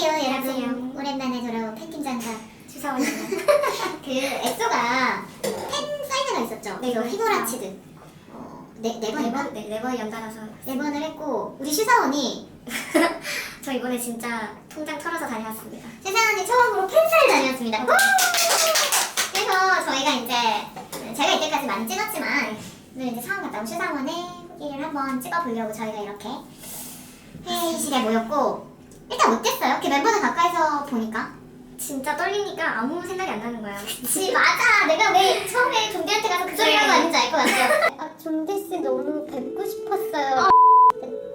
안녕하세요 여러분. 안녕하세요. 오랜만에 돌아온 팬팀장과 주사원입니다. 그 엑소가 팬 사인회가 있었죠. 네, 그 휘몰아치듯 네 번인가? 네 번 연달아서. 네 번을 했고 우리 슈사원이 저 이번에 진짜 통장 털어서 다녀왔습니다. 세상에 처음으로 팬사를 다녔습니다. 그래서 저희가 이제 제가 이때까지 많이 찍었지만 오늘 이제 처음 갔다 온 슈사원의 후기를 한번 찍어보려고 저희가 이렇게 회의실에 모였고 일단 어땠어요? 이렇게 멤버들 가까이서 보니까? 진짜 떨리니까 아무 생각이 안 나는 거야. 그치 맞아. 내가 왜 처음에 종대한테 가서 그 소리 하고 왔는지 알 것 같아요. 아, 종대씨 너무 뵙고 싶었어요.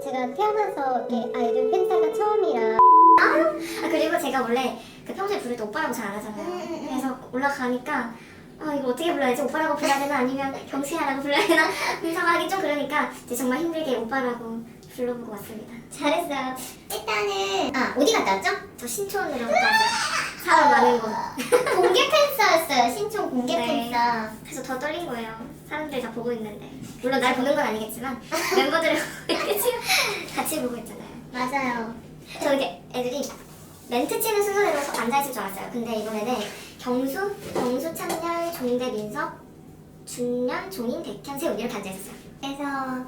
제가 태어나서 이렇게 아이돌 팬사가 처음이라. 아 그리고 제가 원래 그 평소에 부를 때 오빠라고 잘 안 하잖아요. 그래서 올라가니까 아 이거 어떻게 불러야 지 오빠라고 불러야 되나 아니면 경수야라고 불러야 되나 상하기 좀 그러니까 이제 정말 힘들게 오빠라고 불러보고 왔습니다. 잘했어요. 일단은 어디 갔다 왔죠? 저 신촌으로 갔다 왔어요. 사람 많은 곳. 공개 팬사였어요. 신촌 공개 네. 팬사. 그래서 더 떨린 거예요. 사람들이 다 보고 있는데 물론 날 보는 건 아니겠지만 멤버들을 같이 보고 있잖아요. 맞아요. 저 이렇게 애들이 멘트 치는 순서대로 앉아있을 줄 알았어요. 근데 이번에는 경수, 찬열, 종대, 민석, 준현, 종인, 백현, 세훈 이렇게 앉아있었어요. 그래서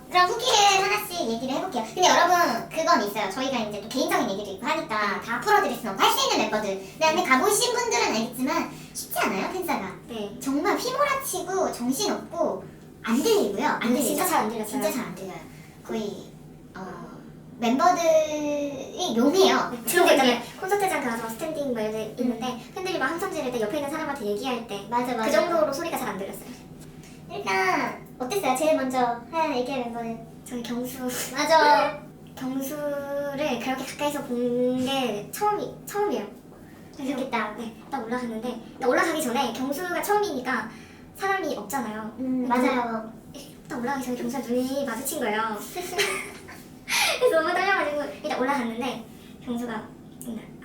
그럼 후기를 하나씩 얘기를 해볼게요. 근데 여러분 그건 있어요. 저희가 이제 또 개인적인 얘기도 있고 하니까 다 풀어드릴 수는 없고 할 수 있는 멤버들. 근데 가보신 분들은 알겠지만 쉽지 않아요 팬사가. 네. 정말 휘몰아치고 정신없고 안 들리고요. 안 들리죠? 진짜 잘 안 들렸어요. 진짜 잘 안 들려요. 거의 멤버들이 용해요. 그런 거 있잖아요. 콘서트장 가서 스탠딩 뭐 이런 데 있는데 팬들이 막 함성 지를 때 옆에 있는 사람한테 얘기할 때 맞아 맞아. 그 정도로 소리가 잘 안 들렸어요. 일단 어땠어요? 제일 먼저 하얀 얘기할 멤버는 저는 경수 맞아. 경수를 그렇게 가까이서 본 게 처음이에요. 재밌겠다. 네, 딱 올라갔는데 올라가기 전에 경수가 처음이니까 사람이 없잖아요. 맞아요. 딱 올라가기 전에 경수랑 눈이 마주친 거예요. 그래서 너무 떨려가지고 일단 올라갔는데 경수가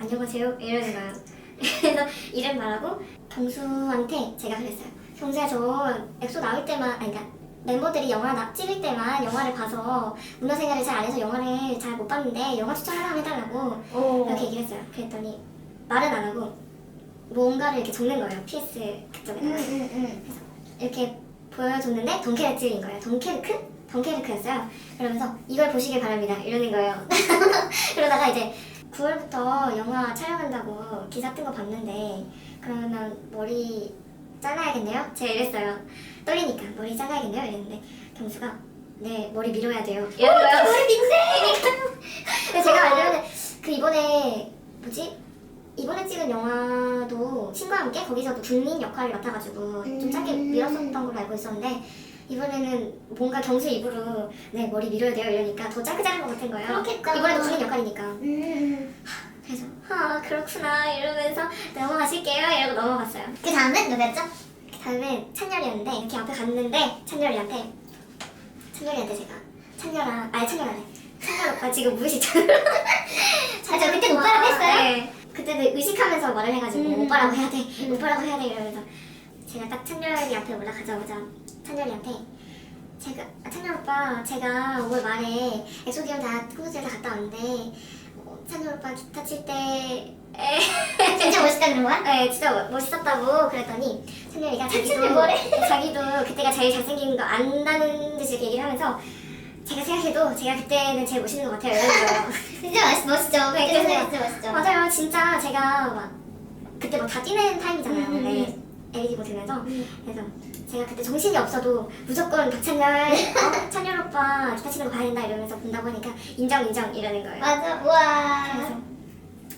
안녕하세요 이러는 거예요. 그래서 이름 말하고 경수한테 제가 그랬어요. 경수야 저 엑소 나올 때만 아니 그러니까 멤버들이 영화 찍을 때만 영화를 봐서 문화생활을 잘 안 해서 영화를 잘 못 봤는데 영화 추천 하나 해달라고 이렇게 얘기를 했어요. 그랬더니 말은 안 하고 뭔가를 이렇게 적는 거예요. PS 그쪽에다가. 그래서 이렇게 보여줬는데 덩케르트인 거예요. 덩케르크였어요. 그러면서 이걸 보시길 바랍니다. 이러는 거예요. 그러다가 이제 9월부터 영화 촬영한다고 기사 뜬 거 봤는데 그러면 머리 잘라야겠네요? 제가 이랬어요. 떨리니까 머리 잘라야겠네요? 이랬는데 경수가 네 머리 밀어야 돼요. 이런 거예요. 머리 민세! 근데 제가 알기로는 그 이번에 찍은 영화도 신과 함께 거기서도 국민 역할을 맡아가지고 좀 짧게 밀었었던 걸로 알고 있었는데 이번에는 뭔가 경수 입으로 네 머리 밀어야 돼요 이러니까 더 짧게 자른 것 같은 거예요. 그렇겠다. 이번에도 국민 역할이니까. 그래서 그렇구나 이러면서 넘어가실게요 이러고 넘어갔어요. 그 다음은 누구였죠? 그 다음에 찬열이었는데 이렇게 앞에 갔는데 찬열이한테 제가 찬열 오빠 지금 무시잖아. 저 그때 오빠라고 했어요? 네. 그때는 의식하면서 말을 해가지고 오빠라고 해야 돼 오빠라고 해야 돼 이러면서 제가 딱 찬열이 앞에 올라가자마자 찬열이한테 찬열 오빠 제가 5월 말에 엑소디언 다 콘서트에 다 갔다 왔는데 찬열 오빠 기타 칠때 진짜 멋있다는 거야? 네, 진짜 멋있었다고 그랬더니 찬열이가 찬열이 뭐래? 자기도 그때가 제일 잘생긴 거 안다는 듯이 이렇게 얘기를 하면서 제가 생각해도 제가 그때는 제일 멋있는 것 같아요 이러는 거예요. 진짜 멋있죠. 네, 그때 그래서 진짜 멋있죠. 맞아요. 진짜 제가 막 그때 막 다 뛰는 타임이잖아요. 네. LED 보면서 그래서 제가 그때 정신이 없어도 무조건 박찬열, 찬열 오빠 기타 치는 거 봐야 된다 이러면서 본다고 하니까 인정 이러는 거예요. 맞아. 우와. 그래서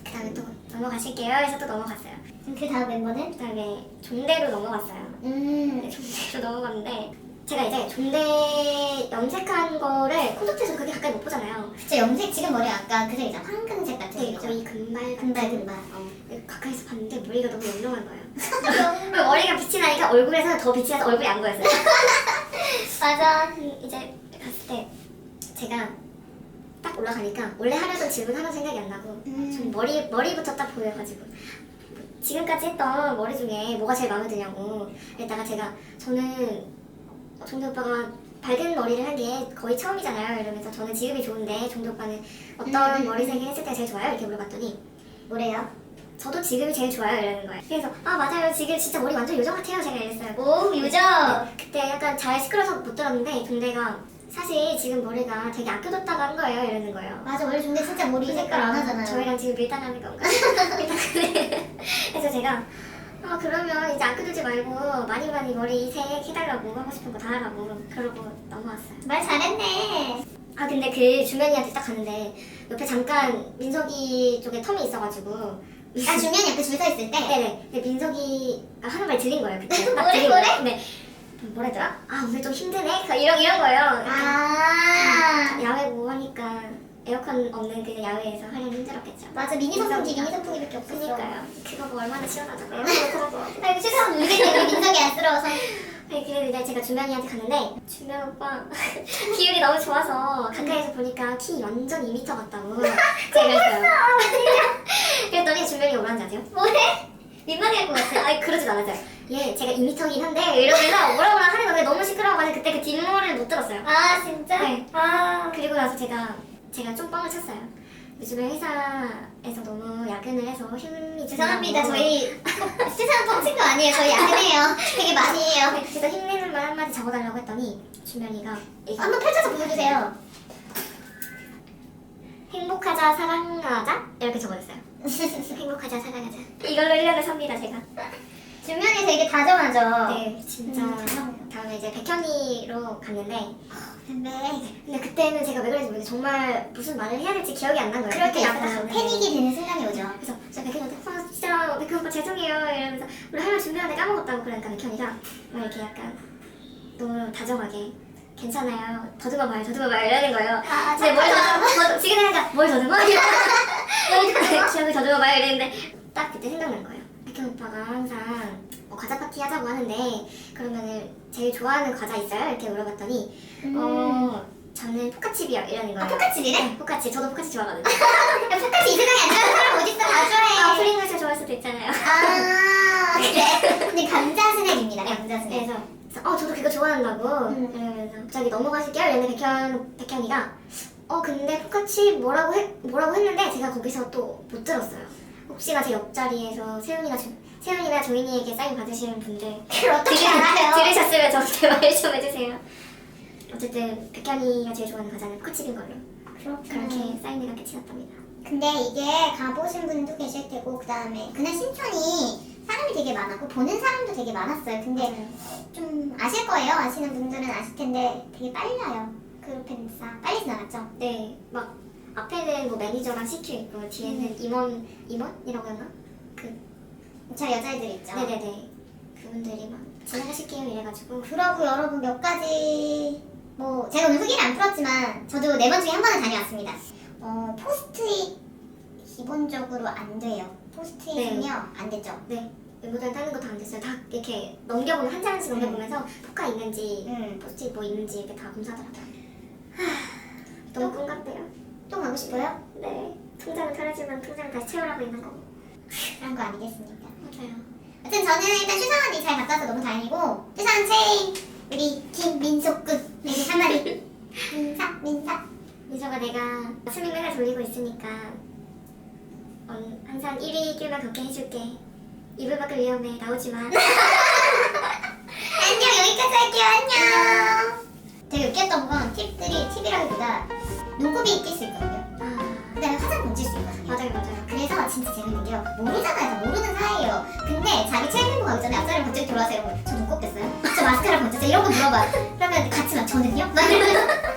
그 다음에 또 넘어가실게요 해서 또 넘어갔어요. 그 다음 멤버는? 그 다음에 종대로 넘어갔어요. 네, 종대로 넘어갔는데 제가 이제 종대 염색한 거를 콘서트에서 그렇게 가까이 못 보잖아요. 진짜 염색 지금 머리 아까 그 색이잖아. 황금색 같은 네, 색이죠. 거의 금발 금발. 가까이서 봤는데 머리가 너무 영롱한 거예요. 그리고 머리가 빛이 나니까 얼굴에서 더 빛이 나서 얼굴이 안 보였어요. 맞아. 이제 갔을 때 제가 딱 올라가니까 원래 하려던 질문 하나 생각이 안 나고 전 머리부터 딱 보여가지고 지금까지 했던 머리 중에 뭐가 제일 마음에 드냐고 그랬다가 저는 종대 오빠가 밝은 머리를 한 게 거의 처음이잖아요. 이러면서 저는 지금이 좋은데 종대 오빠는 어떤 머리색을 했을 때 제일 좋아요? 이렇게 물어봤더니 뭐래요? 저도 지금이 제일 좋아요 이러는 거예요. 그래서 아 맞아요 지금 진짜 머리 완전 요정 같아요 제가 이랬어요. 오 요정. 그때 약간 잘 시끄러워서 못 들었는데 동대가 사실 지금 머리가 되게 아껴뒀다가 한 거예요 이러는 거예요. 맞아 원래 근데 진짜 머리 색깔 안 하잖아요. 저희랑 지금 밀당하는 건가? 그래서 제가 그러면 이제 아껴두지 말고 많이 머리 색 해달라고 하고 싶은 거 다 하라고 그러고 넘어왔어요. 말 잘했네. 아 근데 그 주면이한테 딱 갔는데 옆에 잠깐 민석이 쪽에 텀이 있어가지고 아 주면이 앞에 줄 서 있을 때. 네네. 근데 민석이가 하는 말 들린 거예요 그때. 딱 뭐래, 들린 뭐래? 거예요. 근데 뭐랬더라? 아 오늘 좀 힘드네? 이런 거예요. 아 야외고 하니까 에어컨 없는 그 야외에서 하려면 힘들었겠죠. 맞아 미니 선풍기 민석이가. 미니 선풍기밖에 없었어. 그니까요. 그거 뭐 얼마나 시원하다고 에어컨 그거. 아이고 세상 울겠네 우리 민석이 안쓰러워서. 네, 그래도 이제 제가 주면이한테 갔는데 주면 오빠 비율이 너무 좋아서 가까이서 보니까 키 완전 2m 같다고 제가 그랬어요. 그랬더니 주면이가 뭐라는지 아세요? 뭐래? 민망할 것 같아요. 아니 그러진 않았어요. 얘 제가 2m긴 한데 이러면서 뭐라 하는 건데 너무 시끄러워가지고 그때 그 뒷모를 못 들었어요. 아 진짜? 네. 아 그리고 나서 제가 좀 뻥을 쳤어요. 요즘에 회사에서 너무 야근을 해서 힘이 죄송합니다 든다고. 저희 세상 뻥친 거 아니에요. 저희 야근해요. 되게 많이 해요. 네, 그래서 힘내는 말 한마디 적어달라고 했더니 주면이가 한번 펼쳐서 보여주세요. 행복하자 사랑하자 이렇게 적어줬어요. 행복하자 사랑하자 이걸로 1년을 삽니다 제가. 주면이 되게 다정하죠. 네 진짜 다음에 이제 백현이로 갔는데 근데 그때는 제가 왜 그랬는지 모르겠어요. 정말 무슨 말을 해야 될지 기억이 안 난 거예요. 그럴 때 그때 약간 갔는데. 패닉이 되는 순간이 오죠. 그래서 제가 백현이한테 진짜 백현 오빠 죄송해요 이러면서 우리 할 말 준비하는데 까먹었다고 그러니까 백현이가 막 이렇게 약간 너무 다정하게 괜찮아요 더듬어 봐요 이러는 거예요. 근데 뭘 더듬어 지금 생각하니까 뭘 더듬어? 기억을 더듬어 봐요 이랬는데 딱 그때 생각난 거예요. 백현 오빠가 항상 뭐 과자 파티 하자고 하는데 그러면은 제일 좋아하는 과자 있어요? 이렇게 물어봤더니 저는 포카칩이요 이러는 거예요. 아 포카칩이래? 네, 포카칩. 저도 포카칩 좋아하거든요. 야, 포카칩 이 세상에 안 좋아하는 사람 어딨어? 다 좋아해. 프링글스 좋아할 수도 있잖아요. 아 그래. 근데 감자 스낵입니다. 감자 스낵. 그래서 저도 그거 좋아한다고 이러면서 갑자기 넘어가실게요 이랬는데 백현이가 근데 포카칩 뭐라고 했는데 제가 거기서 또 못 들었어요. 혹시나 제 옆자리에서 세훈이나 조인이에게 사인 받으시는 분들 그걸 어떻게 알아요? 들으셨으면 저한테 말 좀 해주세요. 어쨌든 백현이가 제일 좋아하는 과자는 포카칩인 걸로 그렇게 사인회가 끝이 났답니다. 근데 이게 가보신 분도 계실 테고 그다음에 그날 신촌이 사람이 되게 많았고 보는 사람도 되게 많았어요. 근데 좀 아실 거예요. 아시는 분들은 아실 텐데 되게 빨라요. 그룹펜사 빨리 지나갔죠? 네, 막 앞에는 뭐 매니저랑 CQ 있고 뒤에는 임원이라고 하나? 저 여자애들 있죠? 네네네. 그분들이 막 지나가실게요 이래가지고 그러고 여러분 몇 가지 뭐 제가 오늘 후기를 안 풀었지만 저도 4번 중에 한 번은 다녀왔습니다. 포스트잇 기본적으로 안 돼요. 포스트잇은요 안 되죠. 네. 멤버들 다는 거 다 안 됐어요. 다 이렇게 넘겨보면 한 장씩 넘겨보면서 포카 있는지 포스트잇 뭐 있는지 이렇게 다 검사하더라고요. 너무 꿈 같대요. 또 가고 싶어요? 네. 통장은 털어지만 통장을 다시 채우라고 있는 거고. 그런 거 아니겠습니까? 맞아요. 여튼 저는 일단 슈상 언니 잘 갔다 와서 너무 다행이고 슈상 체인 우리 김민석군 네 한마디 민사 민서가 내가 스밍 맨날 돌리고 있으니까 항상 1위 길만 걷게 해줄게. 이불 밖을 위험해 나오지 마. 안녕 여기까지 할게요 안녕. 되게 웃겼던 건 팁이라기보다 눈곱이 낄 수 있거든요. 그 다음에 화장 던질 수 있거든요. 맞아요. 그래서 진짜 재밌는 게요. 모르잖아요. 다 모르는 사이예요. 근데 자기 체인 멤버 가기 전에 앞자리를 갑자기 돌아와서 이러고 저 눈곱 꼈어요? 저 마스카라 번졌어요? 이런 거 물어봐. 그러면 같이 막 저는요? 막 이러면서